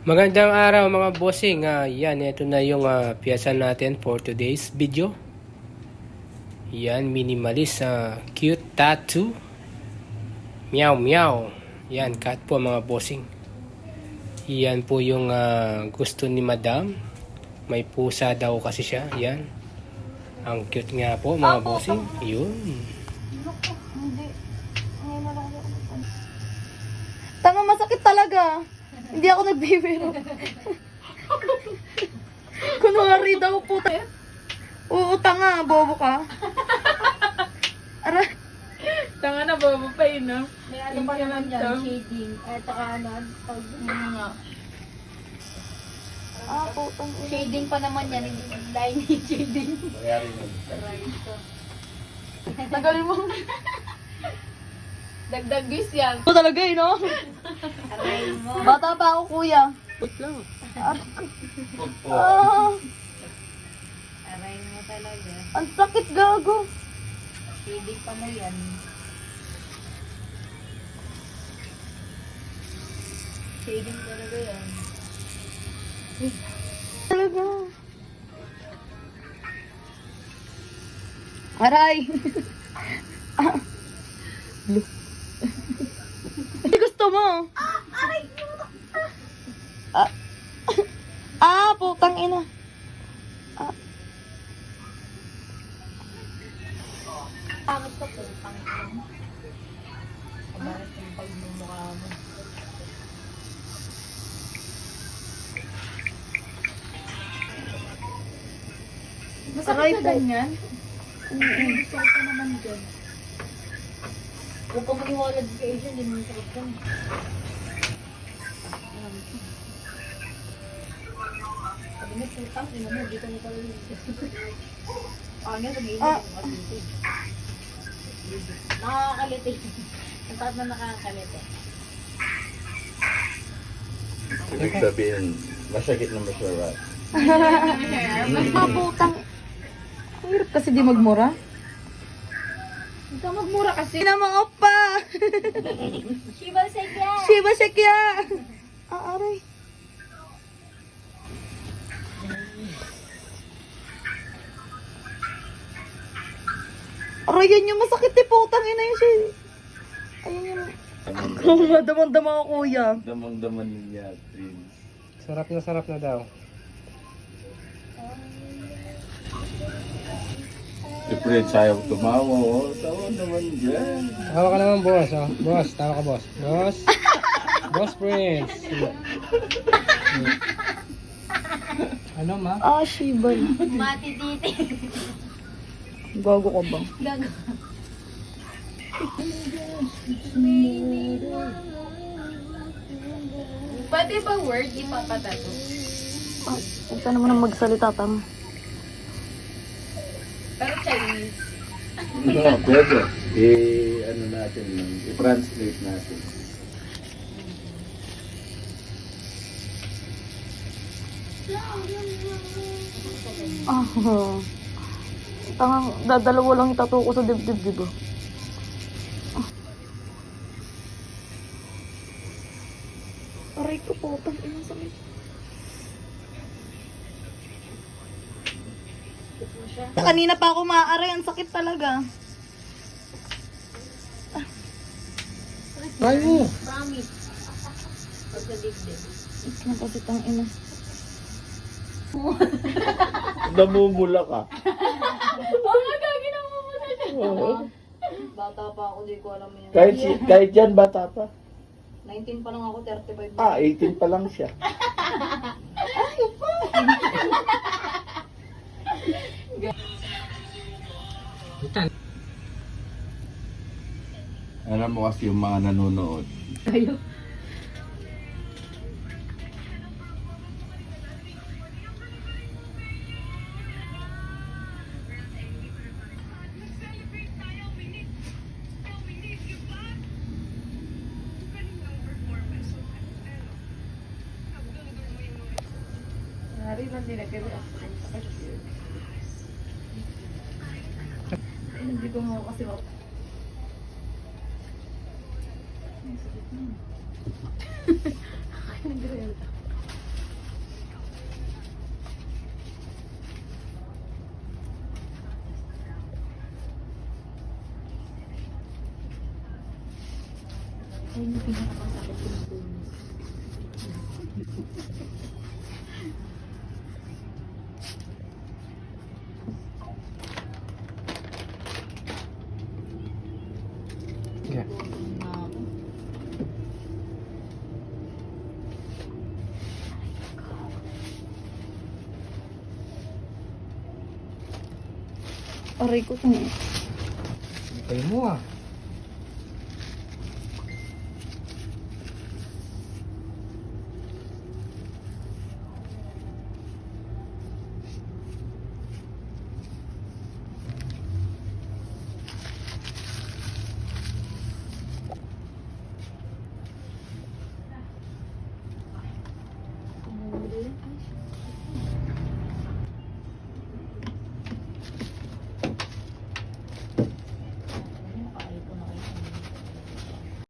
Magandang araw mga bossing. Yan, ito na yung piyesa natin for today's video. Yan, minimalist cute tattoo. Meow meow. Yan, cat po mga bossing. Yan po yung gusto ni madam. May pusa daw kasi siya. Yan. Ang cute nga po mga bossing. Yun. Hindi. Ngayon na lang ako. Tanga, masakit talaga. Hindi ako nagbibiro. Kunwari daw po tayo. Oo, tanga. Bobo ka. Aray. Tanga na, bobo pa yun, no? May ano pa naman yan, shading. At saka ano, Nga. Putang ina. shading pa naman yan, hindi lining shading. Tagalin mo. Dagdag bis yan. Ito talaga eh, no? Aray mo. Bata pa ako, kuya. Put lang. Ah, Aray mo talaga. ang sakit, gago. Shading pa mo yan. Shading talaga yan. Talaga. Aray. Blue. Gusto mo? Putang ina. Pangit ka po, pangit ka mo. Kabarat yung pagmumukha mo. Aray po. Ganyan? Masakit ka naman dyan. Huwag ka maniwala din kay Asian, hindi mo masakit ka. Sabi mo, putang, ina mo, dito mo pala yun. Nga, sabihin mo, makakalitin. Nakakalitin. Ang taat na nakakalito. Ibig sabihin, masakit na masarap. Putang. Ang hirap kasi di magmura. Huwag ka magmura kasi. Ina mga opa. Shiba Sekya! Shiba Shekya. Aray. Aray, yan yung masakit eh. Putang ina yun siya. Ayun yung... Oo nga, damang-dama ako, kuya. Damang-daman niya, Prince. Sarap na daw. Si Prince ayaw tumawa. Oh, tawa naman dyan. Tawa ka naman boss. Oh. Boss, tawa ka boss. Boss. Boss Prince. Ano ma? Shiba. Matititi. Gago ka ba? Gago. Pwede ba word ipapatato? Huwag ka naman ang magsalita, tama. Pero Chinese. No, pwede. Ano natin, i-translate natin. Tangang dadalawa lang itato ko sa dibdib, di ba? Aray ko po, ina sakit. Kanina pa ako maaaray, ang sakit talaga. Try mo. Promise. Pagkadibdib. Ito kasi tang ina. Namumula ka. Bata pa ako, di ko alam yun. Kahit yan, bata pa. 19 pa lang ako, 35 na. 18 pa lang siya. Alam mo kasi yung mga nanonood. Hari man din nagkira. Hindi ko mo kasi Ayun yung pinakapasakit ko ng bonus. Yeah. Na ako. Aray ko kung... Kayo mo ah. Tumuli. Ay,